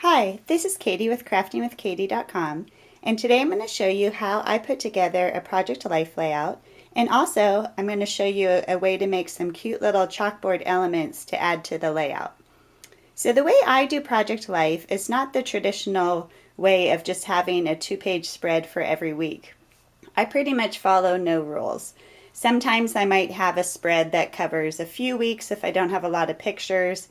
Hi, this is Katie with craftingwithkatie.com, and today I'm going to show you how I put together a Project Life layout, and also I'm going to show you a way to make some cute little chalkboard elements to add to the layout. So the way I do Project Life is not the traditional way of just having a two-page spread for every week. I pretty much follow no rules. Sometimes I might have a spread that covers a few weeks if I don't have a lot of pictures,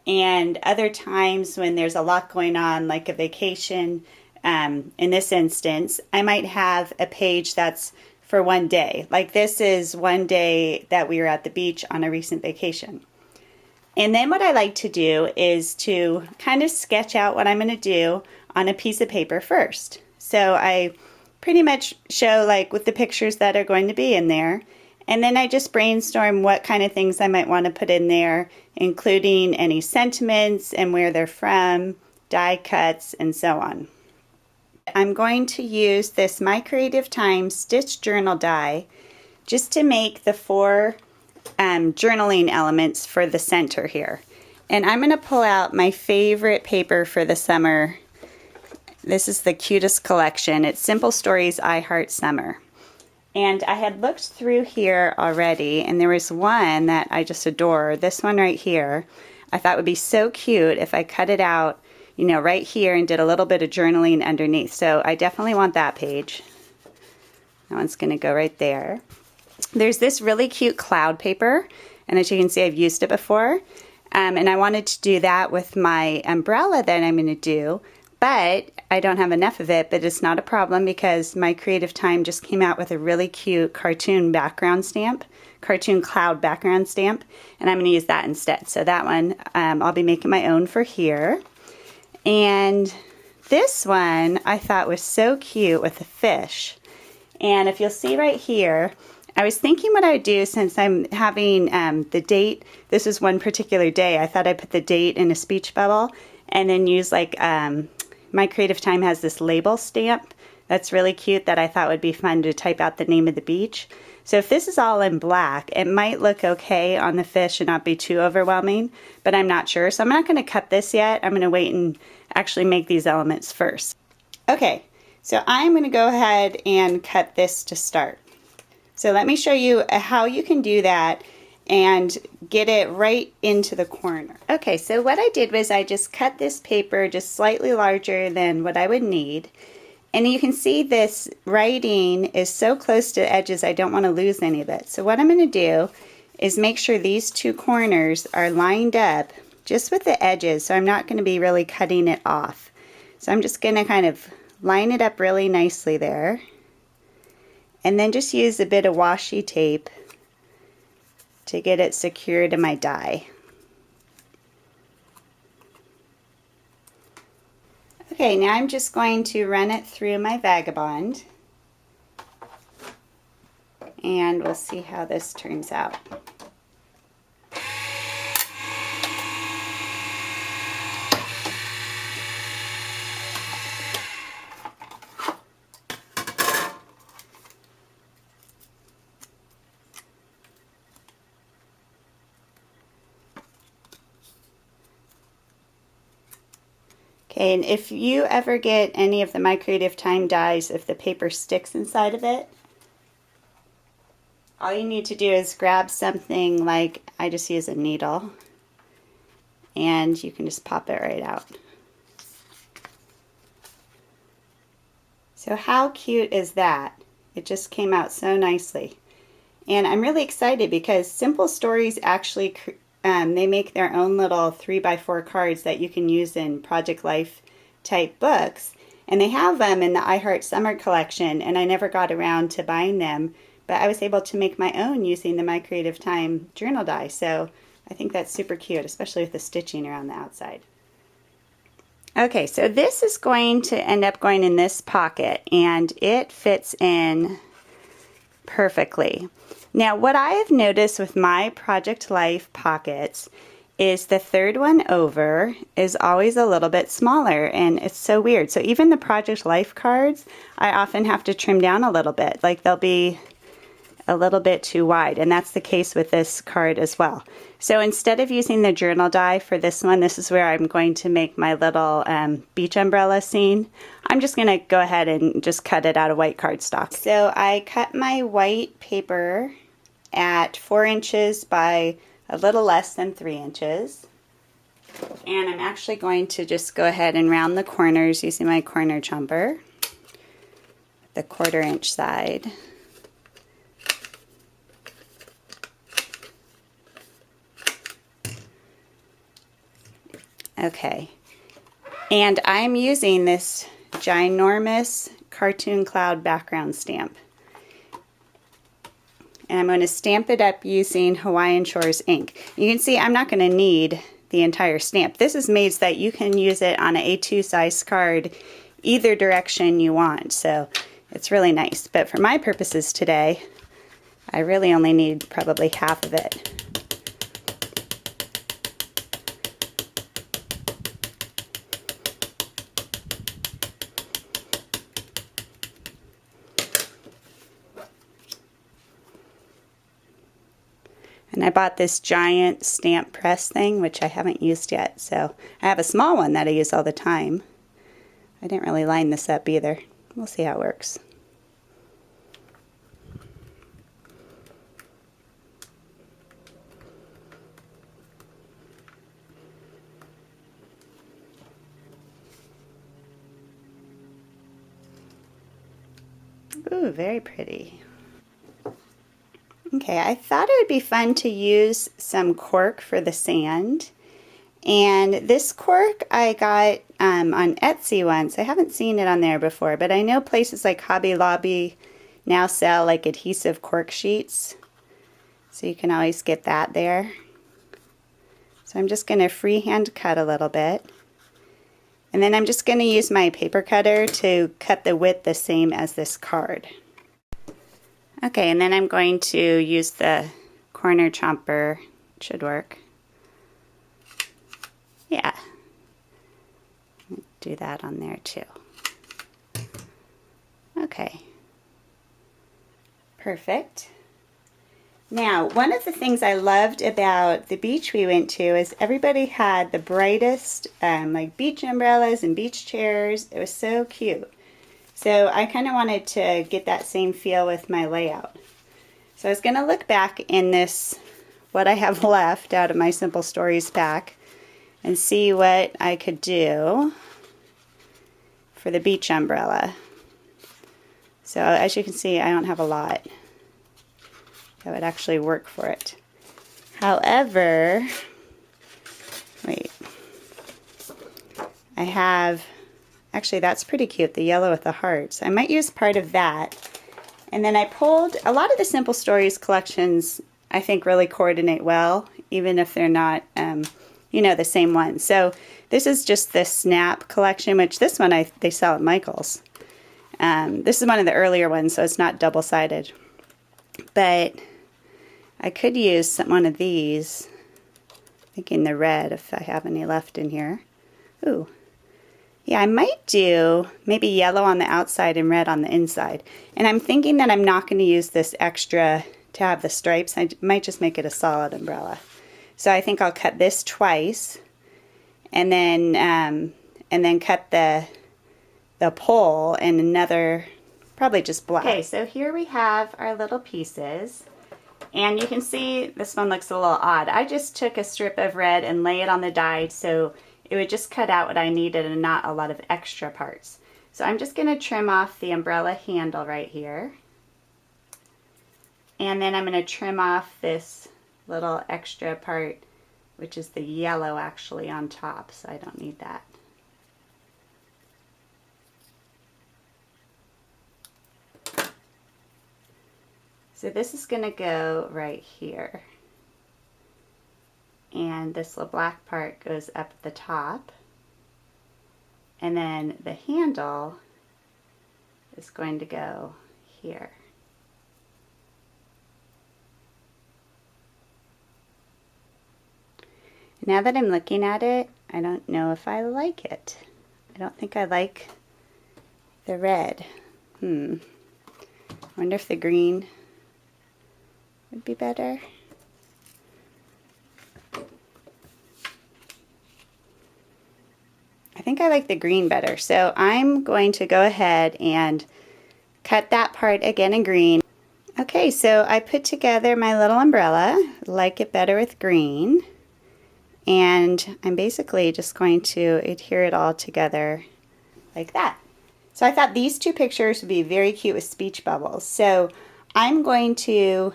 and other times when there's a lot going on, like a vacation, in this instance, I might have a page that's for one day. Like this is one day that we were at the beach on a recent vacation. And then what I like to do is to kind of sketch out what I'm going to do on a piece of paper first. So I pretty much show like with the pictures that are going to be in there. And then I just brainstorm what kind of things I might want to put in there, including any sentiments and where they're from, die cuts, and so on. I'm going to use this My Creative Time Stitch Journal die just to make the four journaling elements for the center here. And I'm going to pull out my favorite paper for the summer. This is the cutest collection. It's Simple Stories I Heart Summer. And I had looked through here already, and there was one that I just adore. This one right here, I thought would be so cute if I cut it out, you know, right here and did a little bit of journaling underneath. So I definitely want that page. That one's going to go right there. There's this really cute cloud paper, and as you can see, I've used it before. And I wanted to do that with my umbrella that I'm going to do. But I don't have enough of it, but it's not a problem because My Creative Time just came out with a really cute cartoon background stamp, cartoon cloud background stamp, and I'm going to use that instead. So that one, I'll be making my own for here. And this one I thought was so cute with the fish. And if you'll see right here, I was thinking what I would do since I'm having the date. This is one particular day. I thought I'd put the date in a speech bubble and then use like My Creative Time has this label stamp that's really cute that I thought would be fun to type out the name of the beach. So if this is all in black, it might look okay on the fish and not be too overwhelming, but I'm not sure. So I'm not going to cut this yet. I'm going to wait and actually make these elements first. Okay, so I'm going to go ahead and cut this to start. So let me show you how you can do that and get it right into the corner. Okay, so what I did was I just cut this paper just slightly larger than what I would need. And you can see this writing is so close to the edges, I don't want to lose any of it. So what I'm going to do is make sure these two corners are lined up just with the edges, so I'm not going to be really cutting it off. So I'm just going to kind of line it up really nicely there. And then just use a bit of washi tape to get it secured to my die. Okay, now I'm just going to run it through my Vagabond, and we'll see how this turns out. Okay, and if you ever get any of the My Creative Time dies, if the paper sticks inside of it, all you need to do is grab something like, I just use a needle, and you can just pop it right out. So how cute is that? It just came out so nicely. And I'm really excited because Simple Stories actually they make their own little 3x4 cards that you can use in Project Life type books. And they have them in the I Heart Summer collection, and I never got around to buying them. But I was able to make my own using the My Creative Time journal die. So I think that's super cute, especially with the stitching around the outside. Okay, so this is going to end up going in this pocket, and it fits in perfectly. Now, what I have noticed with my Project Life pockets is the third one over is always a little bit smaller, and it's so weird. So even the Project Life cards, I often have to trim down a little bit. Like they'll be a little bit too wide, and that's the case with this card as well. So instead of using the journal die for this one, this is where I'm going to make my little beach umbrella scene. I'm just going to go ahead and just cut it out of white cardstock. So I cut my white paper at 4 inches by a little less than 3 inches. And I'm actually going to just go ahead and round the corners using my corner chomper, the 1/4 inch side. Okay, and I'm using this ginormous cartoon cloud background stamp. And I'm going to stamp it up using Hawaiian Shores ink. You can see I'm not going to need the entire stamp. This is made so that you can use it on an A2 size card either direction you want. So it's really nice. But for my purposes today, I really only need probably half of it. And I bought this giant stamp press thing, which I haven't used yet. So I have a small one that I use all the time. I didn't really line this up either. We'll see how it works. Ooh, very pretty. Okay, I thought it would be fun to use some cork for the sand. And this cork I got on Etsy once. I haven't seen it on there before, but I know places like Hobby Lobby now sell like adhesive cork sheets. So you can always get that there. So I'm just going to freehand cut a little bit. And then I'm just going to use my paper cutter to cut the width the same as this card. Okay, and then I'm going to use the corner chomper. It should work. Yeah. Do that on there too. Okay. Perfect. Now, one of the things I loved about the beach we went to is everybody had the brightest like beach umbrellas and beach chairs. It was so cute. So I kind of wanted to get that same feel with my layout. So I was going to look back in this, what I have left out of my Simple Stories pack, and see what I could do for the beach umbrella. So as you can see, I don't have a lot that would actually work for it. However, wait, I have, actually that's pretty cute, the yellow with the hearts. I might use part of that. And then I pulled, a lot of the Simple Stories collections I think really coordinate well, even if they're not, you know, the same one. So this is just the Snap collection, which this one they sell at Michael's. This is one of the earlier ones, so it's not double-sided. But I could use one of these, thinking the red if I have any left in here. Ooh. Yeah, I might do maybe yellow on the outside and red on the inside. And I'm thinking that I'm not going to use this extra to have the stripes. I might just make it a solid umbrella. So I think I'll cut this twice, and then cut the pole in another, probably just black. Okay, so here we have our little pieces. And you can see this one looks a little odd. I just took a strip of red and lay it on the die so it would just cut out what I needed and not a lot of extra parts. So I'm just going to trim off the umbrella handle right here. And then I'm going to trim off this little extra part, which is the yellow actually on top, so I don't need that. So this is going to go right here. And this little black part goes up at the top. And then the handle is going to go here. Now that I'm looking at it, I don't know if I like it. I don't think I like the red. I wonder if the green would be better. I think I like the green better, so I'm going to go ahead and cut that part again in green. Okay, so I put together my little umbrella, like it better with green, and I'm basically just going to adhere it all together like that. So I thought these two pictures would be very cute with speech bubbles. So I'm going to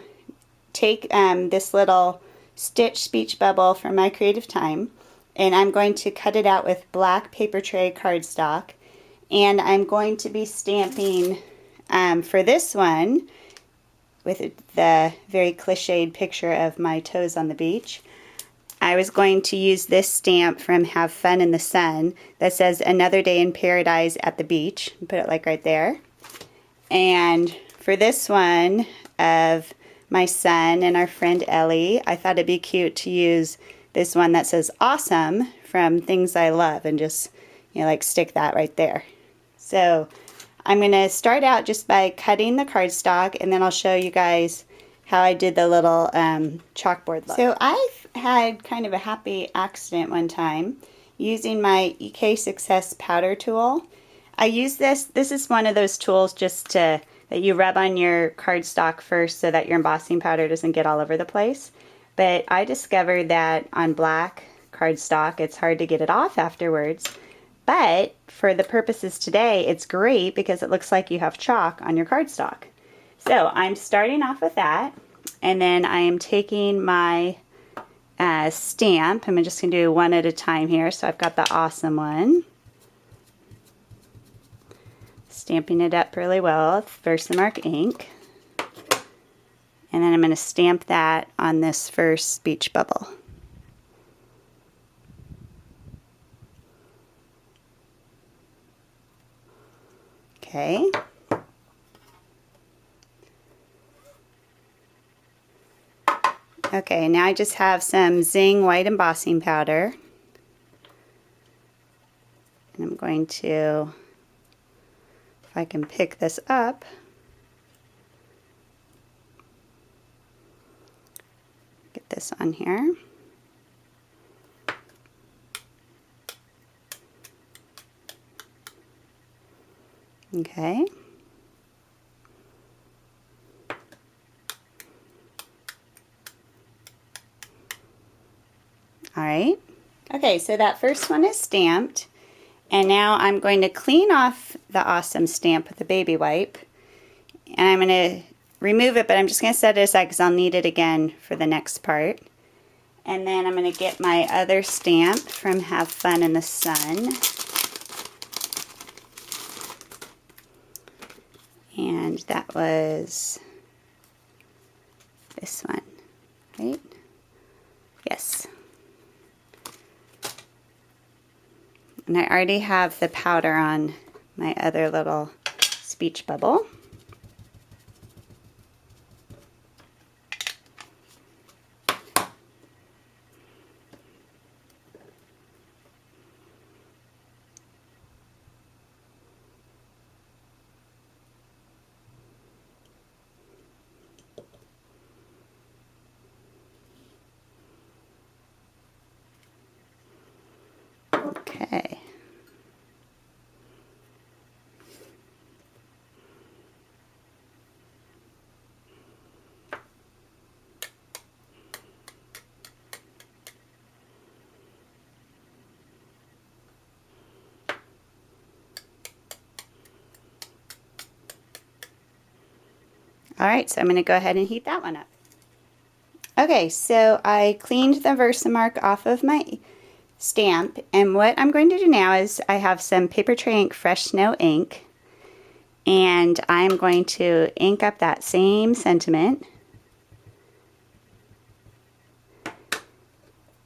take this little stitch speech bubble from my creative time, and I'm going to cut it out with black paper tray cardstock, and I'm going to be stamping for this one with the very cliched picture of my toes on the beach. I was going to use this stamp from Have Fun in the Sun that says Another Day in Paradise at the Beach. Put it like right there. And for this one of my son and our friend Ellie, I thought it'd be cute to use this one that says Awesome from Things I Love, and just, you know, like stick that right there. So I'm going to start out just by cutting the cardstock, and then I'll show you guys how I did the little chalkboard look. So I've had kind of a happy accident one time using my EK Success powder tool. I use this is one of those tools just that you rub on your cardstock first so that your embossing powder doesn't get all over the place. But I discovered that on black cardstock it's hard to get it off afterwards. But for the purposes today, it's great because it looks like you have chalk on your cardstock. So I'm starting off with that, and then I am taking my stamp. I'm just going to do one at a time here. So I've got the Awesome one. Stamping it up really well with Versamark ink. And then I'm going to stamp that on this first speech bubble. Okay. Okay, now I just have some Zing white embossing powder. And I'm going to, if I can pick this up, get this on here. Okay. All right. Okay, so that first one is stamped, and now I'm going to clean off the Awesome stamp with a baby wipe, and I'm going to remove it, but I'm just going to set it aside because I'll need it again for the next part. And then I'm going to get my other stamp from Have Fun in the Sun. And that was this one, right? Yes. And I already have the powder on my other little speech bubble. Okay. All right, so I'm going to go ahead and heat that one up. Okay, so I cleaned the Versamark off of my stamp, and what I'm going to do now is I have some Paper Tray Ink Fresh Snow ink, and I'm going to ink up that same sentiment.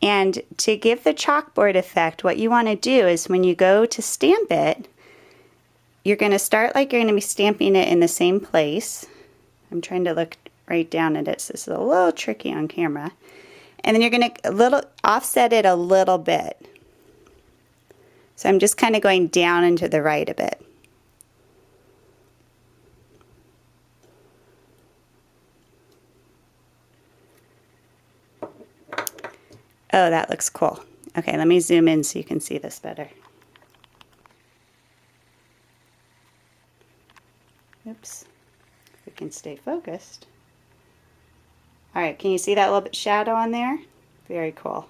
And to give the chalkboard effect, what you want to do is when you go to stamp it, you're going to start like you're going to be stamping it in the same place. I'm trying to look right down at it, so this is a little tricky on camera. And then you're going to offset it a little bit. So I'm just kind of going down and to the right a bit. Oh, that looks cool. Okay, let me zoom in so you can see this better. Oops, we can stay focused. All right, can you see that little bit shadow on there? Very cool.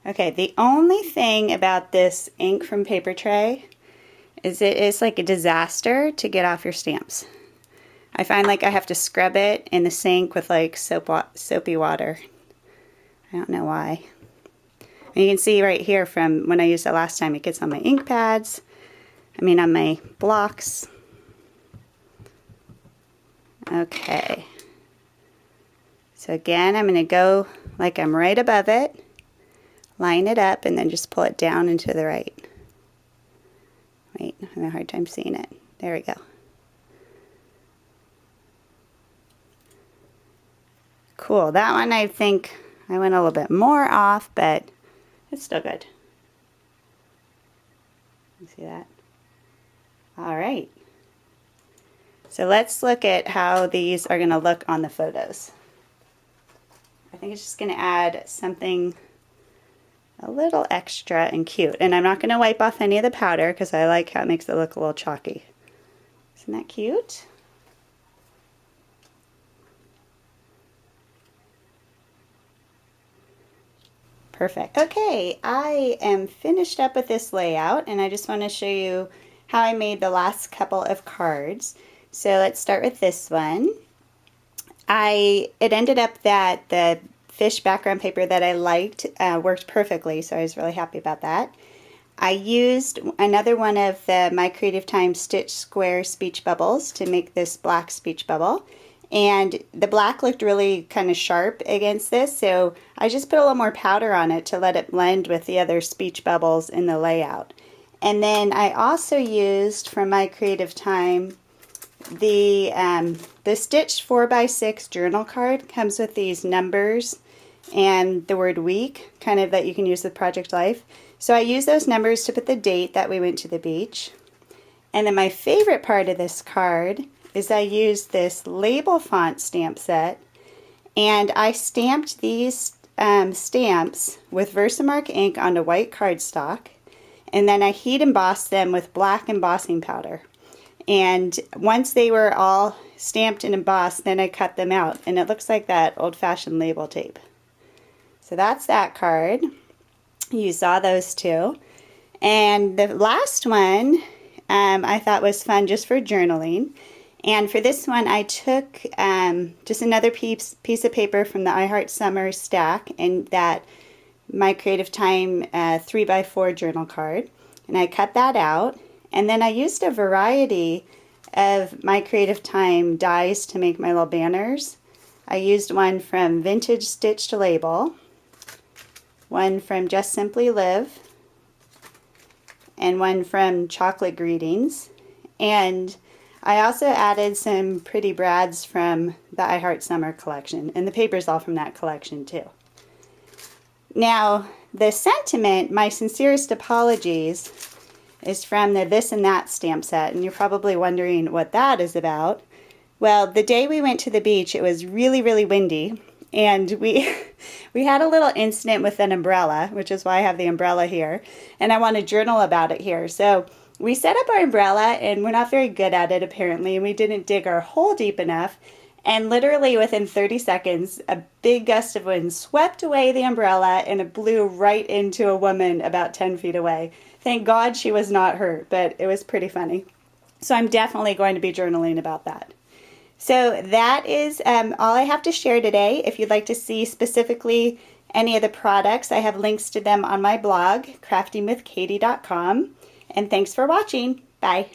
Okay, the only thing about this ink from paper tray is it is like a disaster to get off your stamps. I find like I have to scrub it in the sink with like soapy water. I don't know why. And you can see right here from when I used it last time, it gets on my ink pads, on my blocks. Okay. So again, I'm going to go like I'm right above it, line it up, and then just pull it down and to the right. Wait, I'm having a hard time seeing it. There we go. Cool. That one I think I went a little bit more off, but it's still good. You see that? All right. So let's look at how these are going to look on the photos. I think it's just going to add something a little extra and cute. And I'm not going to wipe off any of the powder because I like how it makes it look a little chalky. Isn't that cute? Perfect. Okay, I am finished up with this layout and I just want to show you how I made the last couple of cards. So let's start with this one. It ended up that the fish background paper that I liked worked perfectly, so I was really happy about that. I used another one of the My Creative Time Stitch Square speech bubbles to make this black speech bubble. And the black looked really kind of sharp against this, so I just put a little more powder on it to let it blend with the other speech bubbles in the layout. And then I also used from My Creative Time the Stitch 4x6 journal card. Comes with these numbers and the word week, kind of that you can use with Project Life. So I used those numbers to put the date that we went to the beach. And then my favorite part of this card is I used this label font stamp set, and I stamped these stamps with Versamark ink onto white cardstock, and then I heat embossed them with black embossing powder. And once they were all stamped and embossed, then I cut them out, and it looks like that old-fashioned label tape. So that's that card. You saw those two. And the last one I thought was fun just for journaling. And for this one, I took just another piece of paper from the I Heart Summer stack and that My Creative Time 3x4 journal card. And I cut that out. And then I used a variety of My Creative Time dies to make my little banners. I used one from Vintage Stitched Label, one from Just Simply Live, and one from Chocolate Greetings. And I also added some pretty brads from the I Heart Summer collection, and the paper's all from that collection too. Now, the sentiment, my sincerest apologies, is from the This and That stamp set, and you're probably wondering what that is about. Well, the day we went to the beach, it was really, really windy, and we had a little incident with an umbrella, which is why I have the umbrella here, and I want to journal about it here. So we set up our umbrella, and we're not very good at it apparently, and we didn't dig our hole deep enough, and literally within 30 seconds, a big gust of wind swept away the umbrella, and it blew right into a woman about 10 feet away. Thank God she was not hurt, but it was pretty funny. So I'm definitely going to be journaling about that. So that is all I have to share today. If you'd like to see specifically any of the products, I have links to them on my blog, craftingwithkatie.com. And thanks for watching. Bye.